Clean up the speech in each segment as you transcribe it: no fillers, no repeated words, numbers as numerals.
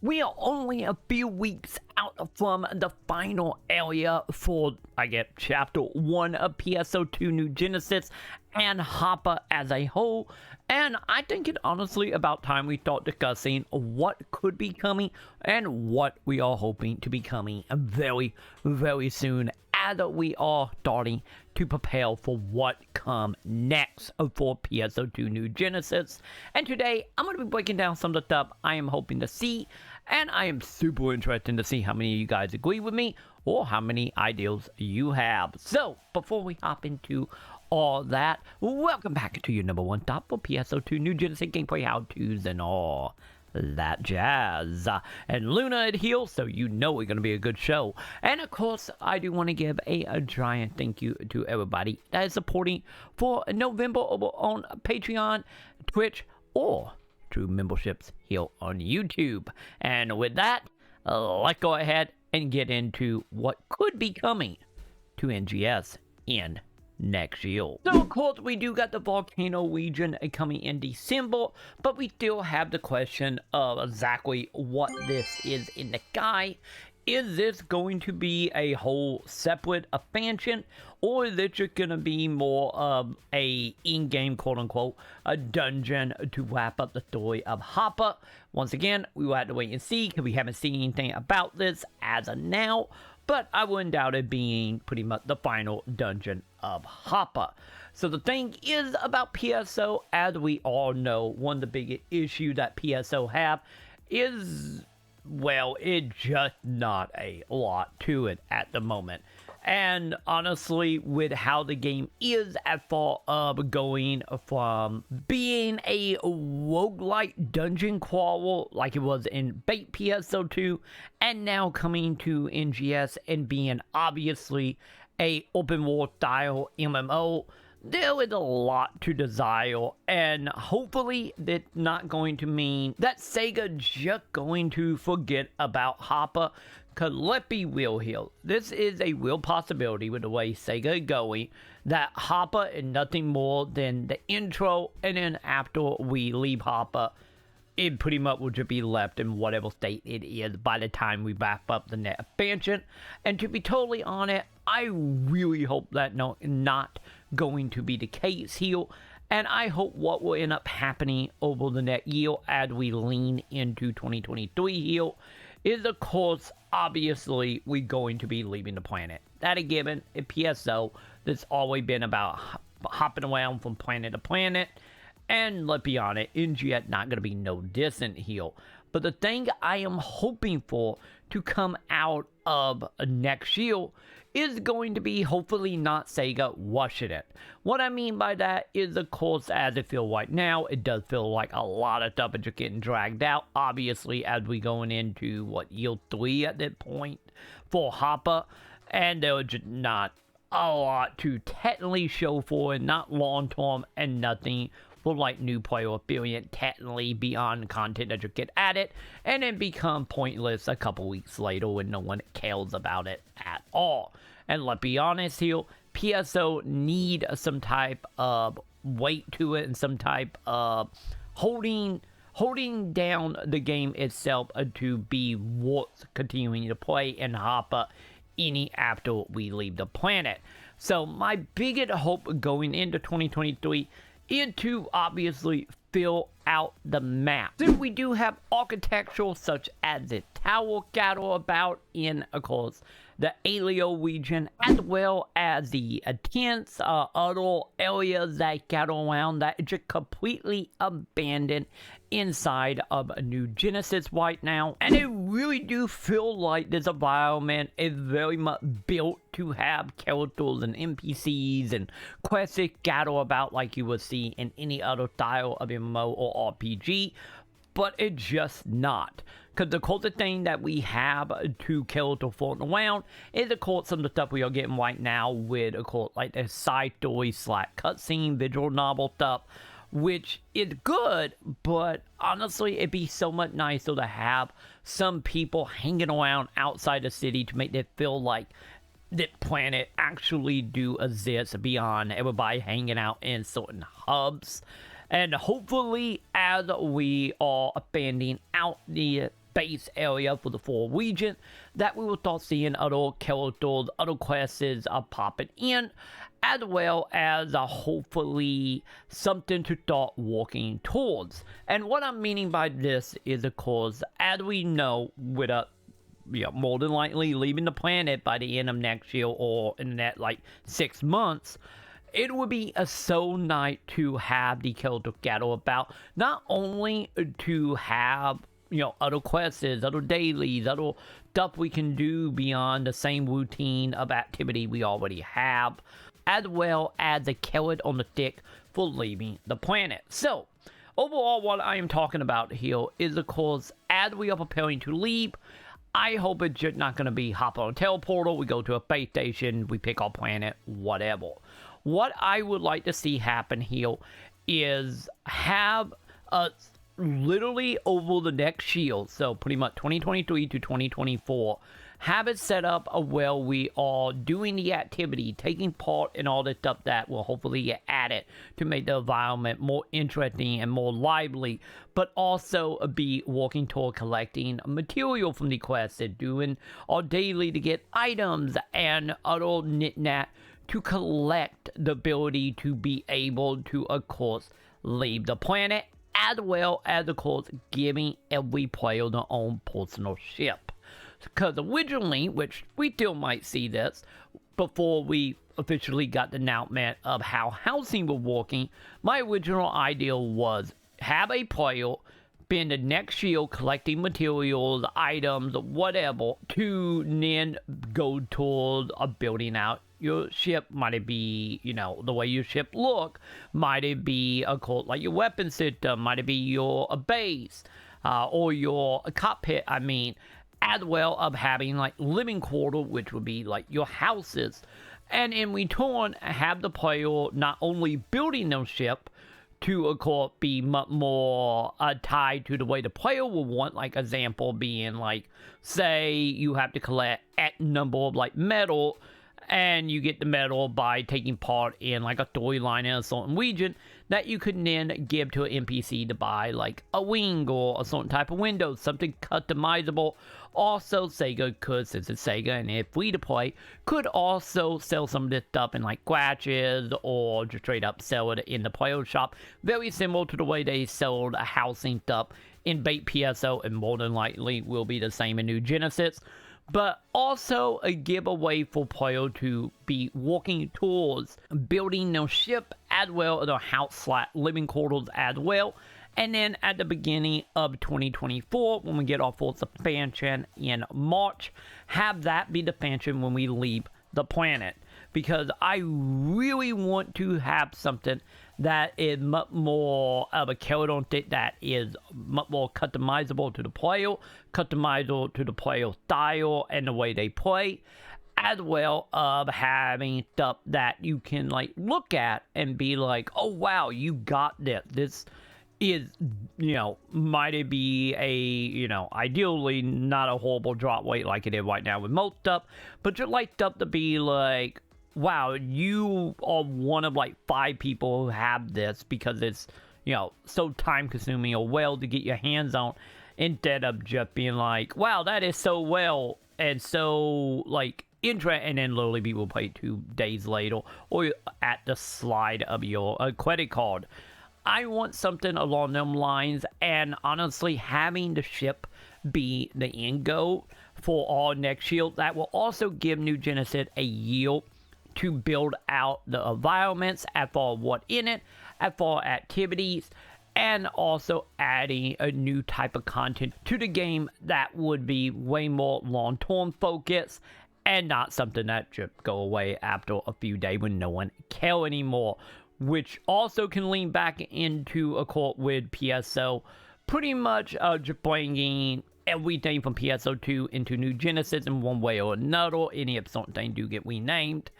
We are only a few weeks out from the final area for, Chapter 1 of PSO2 New Genesis and Hopper as a whole. And I think it honestly about time we start discussing what could be coming and what we are hoping to be coming very, very soon, as we are starting to prepare for what come next for PSO2 New Genesis. And today, I'm going to be breaking down some of the stuff I am hoping to see, and I am super interested to see how many of you guys agree with me, or how many ideas you have. So, before we hop into all that, welcome back to your number one stop for PSO2 New Genesis gameplay how-tos and all that jazz. And Luna is here, so you know it's going to be a good show. And of course, I do want to give a giant thank you to everybody that is supporting for November over on Patreon, Twitch, or through memberships here on YouTube. And with that, let's go ahead and get into what could be coming to NGS in next year. So of course we do got the volcano region coming in December, but we still have the question of exactly what this is in the sky. Is this going to be a whole separate expansion, or is it just going to be more of a in-game quote-unquote a dungeon to wrap up the story of Hopper? Once again, we will have to wait and see, because we haven't seen anything about this as of now, but I wouldn't doubt it being pretty much the final dungeon of Hopper. So the thing is about PSO, as we all know, one of the biggest issues that PSO have is, well, it's just not a lot to it at the moment. And honestly, with how the game is as far of going from being a roguelike dungeon crawler like it was in bait PSO2, and now coming to NGS and being obviously a open world style MMO, there is a lot to desire, and hopefully that's not going to mean that Sega just going to forget about Hopper. Because let's be real here, this is a real possibility with the way Sega is going, that Hopper is nothing more than the intro, and then after we leave Hopper, it pretty much will just be left in whatever state it is by the time we wrap up the next expansion. And to be totally honest, I really hope that not going to be the case here. And I hope what will end up happening over the next year as we lean into 2023 here is, of course, obviously, we're going to be leaving the planet. That a given. In PSO, that's always been about hopping around from planet to planet. And let's be honest, NGS not going to be no distant here. But the thing I am hoping for to come out of next year is going to be hopefully not Sega rushing it. What I mean by that is, of course, as it feels right now, it does feel like a lot of stuff is just getting dragged out. Obviously, as we going into, year 3 at that point for Hopper, and there was just not a lot to technically show for it, not long-term, and nothing for new player experience technically beyond content that you get at it, and then become pointless a couple weeks later when no one cares about it at all. And let's be honest here, PSO need some type of weight to it and some type of holding down the game itself to be worth continuing to play and Hopper any after we leave the planet. So my biggest hope going into 2023 is to obviously fill out the map. So we do have architecture such as the tower gather about in, of course, the Alio region, as well as the tense other areas that gather around that just completely abandoned inside of a New Genesis right now. And it really do feel like this environment is very much built to have characters and NPCs and quests that gather about like you would see in any other style of MMO or RPG, but it's just not. Because the closest thing that we have to character floating around is, of course, some of the stuff we are getting right now with, of course, like the side story / cutscene, visual novel stuff, which is good, but honestly, it'd be so much nicer to have some people hanging around outside the city to make it feel like that planet actually do exist beyond everybody hanging out in certain hubs. And hopefully, as we are expanding out the base area for the full region, that we will start seeing other characters, other classes popping in, as well as hopefully something to start walking towards. And what I'm meaning by this is, of course, as we know, with more than likely leaving the planet by the end of next year or in that 6 months, it would be so nice to have the character gather about, not only to have other quests, other dailies, other stuff we can do beyond the same routine of activity we already have, as well as a carrot on the stick for leaving the planet. So overall, what I am talking about here is, of course, as we are preparing to leave, I hope it's just not going to be hop on a teleporter, we go to a space station, we pick our planet, whatever. What I would like to see happen here is have us literally over the next year, so pretty much 2023 to 2024, have it set up where we are doing the activity, taking part in all the stuff that will hopefully get added to make the environment more interesting and more lively, but also be working toward collecting material from the quests and doing our daily to get items and other knick-knack to collect the ability to be able to, of course, leave the planet, as well as, of course, giving every player their own personal ship. Because originally, which we still might see this, before we officially got the announcement of how housing was working, my original idea was have a player spend the next year collecting materials, items, whatever, to then go towards building out your ship. Might it be, the way your ship look? Might it be, of course, like your weapon system? Might it be your base? Or your cockpit, as well of having living quarter, which would be your houses. And in return, have the player not only building their ship to, of course, be much more tied to the way the player will want, example being say you have to collect X number of metal, and you get the metal by taking part in a storyline in a certain region, that you could then give to an NPC to buy a wing or a certain type of window, something customizable. Also, Sega could, since it's Sega and it's free to play, could also sell some of this stuff in scratches or just straight up sell it in the player shop. Very similar to the way they sold housing stuff in bait PSO, and more than likely will be the same in New Genesis. But also a giveaway for player to be walking towards building their ship as well as their house/living quarters as well. And then at the beginning of 2024, when we get our full expansion in March, have that be the expansion when we leave the planet. Because I really want to have something that is much more of a carrot on stick, that is much more customizable to the player, customizable to the player style and the way they play, as well of having stuff that you can look at and be like, oh wow, you got this. This is, might it be a, ideally not a horrible drop weight like it is right now with most stuff, but just stuff to be like, wow, you are one of 5 people who have this, because it's, so time consuming or well to get your hands on, instead of just being like, wow, that is so well and so interesting, and then literally people play 2 days later or at the slide of your credit card. I want something along them lines, and honestly, having the ship be the end goal for all next year, that will also give New Genesis a year to build out the environments, as far as what in it, as far as activities, and also adding a new type of content to the game that would be way more long-term focused, and not something that should go away after a few days when no one cares anymore. Which also can lean back into a court with PSO, pretty much just bringing everything from PSO2 into New Genesis in one way or another. Any of something do get renamed.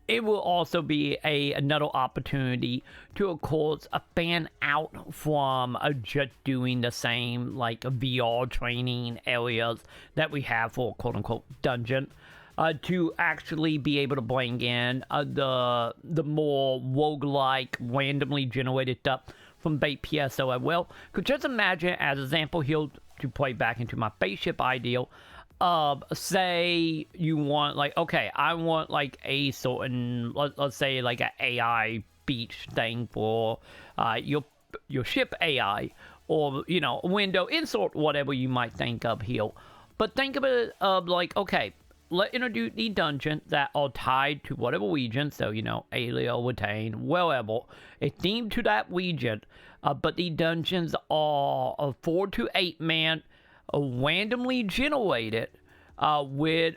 It will also be another opportunity to, of course, fan out from just doing the same VR training areas that we have for quote-unquote dungeon. To actually be able to bring in the more roguelike, randomly generated stuff from bait PSO as well. Because just imagine, as an example here, to play back into my spaceship ideal. Say you want like, okay, I want like a certain, let's say like an AI beach thing for your ship AI, or you know, window insert, whatever you might think of here. But think of it of like, okay, let's introduce the dungeons that are tied to whatever region. So, you know, Alien, Watain, wherever, a theme to that region. But the dungeons are 4 to 8 man, randomly generated, with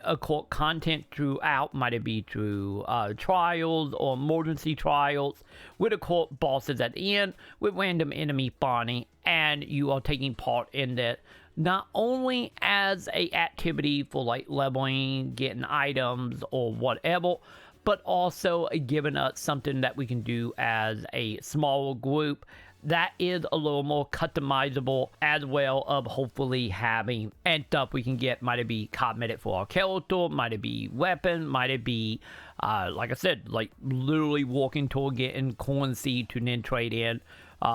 content throughout. Might it be through trials or emergency trials, with bosses at the end, with random enemy spawning, and you are taking part in that. Not only as a activity for like leveling, getting items or whatever, but also giving us something that we can do as a smaller group that is a little more customizable, as well of hopefully having and stuff we can get. Might it be cosmetic for our character, might it be weapon, might it be like I said, like literally walking toward getting currency to then trade in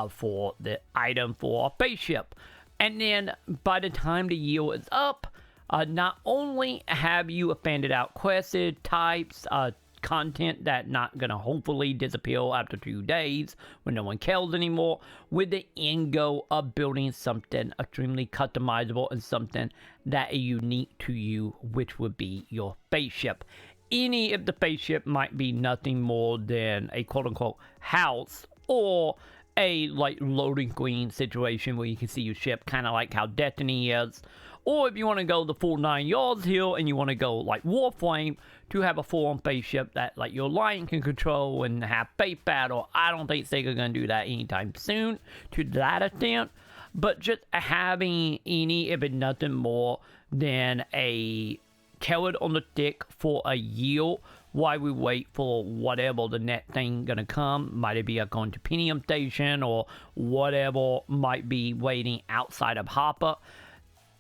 for the item for our spaceship. And then by the time the year is up, not only have you expanded out quests, types, content that not gonna hopefully disappear after 2 days when no one cares anymore, with the end goal of building something extremely customizable and something that is unique to you, which would be your spaceship. Any of the spaceship might be nothing more than a quote-unquote house, or a like loading screen situation where you can see your ship, kind of like how Destiny is. Or if you want to go the full 9 yards here and you want to go like Warframe, to have a full-on spaceship that like your Lion can control and have space battle. I don't think Sega gonna do that anytime soon to that extent, but just having any, if it's nothing more than a carrot on the stick for a year while we wait for whatever the next thing gonna come. Might it be a going to Pentium Station or whatever might be waiting outside of Hopper.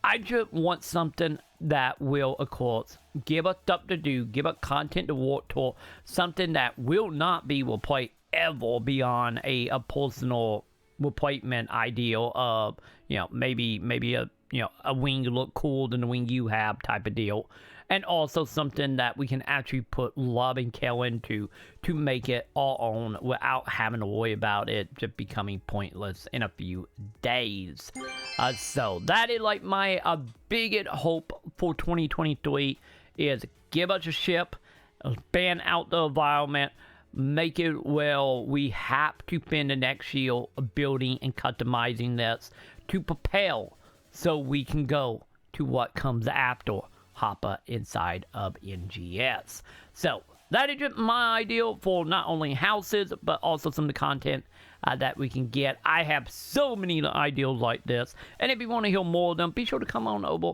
I just want something that will, of course, give us stuff to do, give us content to work toward, something that will not be replaced ever beyond a personal replacement ideal of, you know, maybe a, you know, a wing to look cool than the wing you have type of deal. And also something that we can actually put love and care into to make it our own without having to worry about it just becoming pointless in a few days. So that is like my biggest hope for 2023 is give us a ship, ban out the environment, make it well we have to spend the next year building and customizing this to prepare so we can go to what comes after Hopper inside of NGS. So that is just my ideal for not only houses, but also some of the content that we can get. I have so many ideals like this, and if you want to hear more of them, be sure to come on over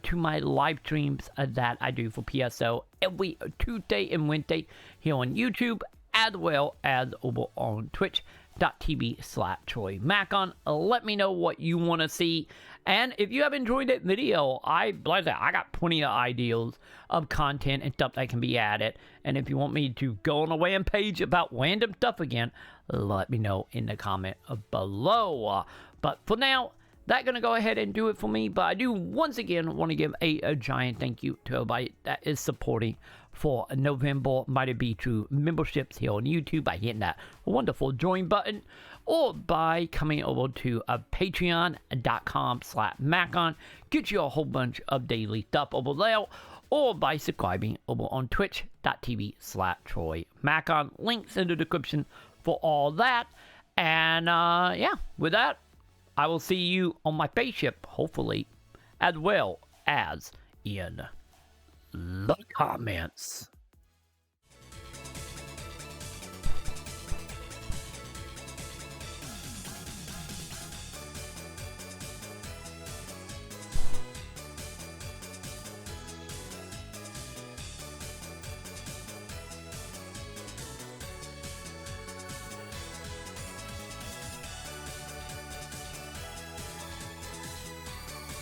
to my live streams that I do for PSO every Tuesday and Wednesday here on YouTube, as well as over on twitch.tv/Troy Maconn. Let me know what you want to see. And if you have enjoyed that video, I got plenty of ideas of content and stuff that can be added. And if you want me to go on a rampage about random stuff again, let me know in the comment below. But for now, that's going to go ahead and do it for me. But I do once again want to give a giant thank you to everybody that is supporting for November. Might it be through memberships here on YouTube by hitting that wonderful join button, or by coming over to patreon.com/Maconn. Get you a whole bunch of daily stuff over there, or by subscribing over on twitch.tv/Troy Maconn. Links in the description for all that. And yeah, with that, I will see you on my spaceship, hopefully, as well as in the comments.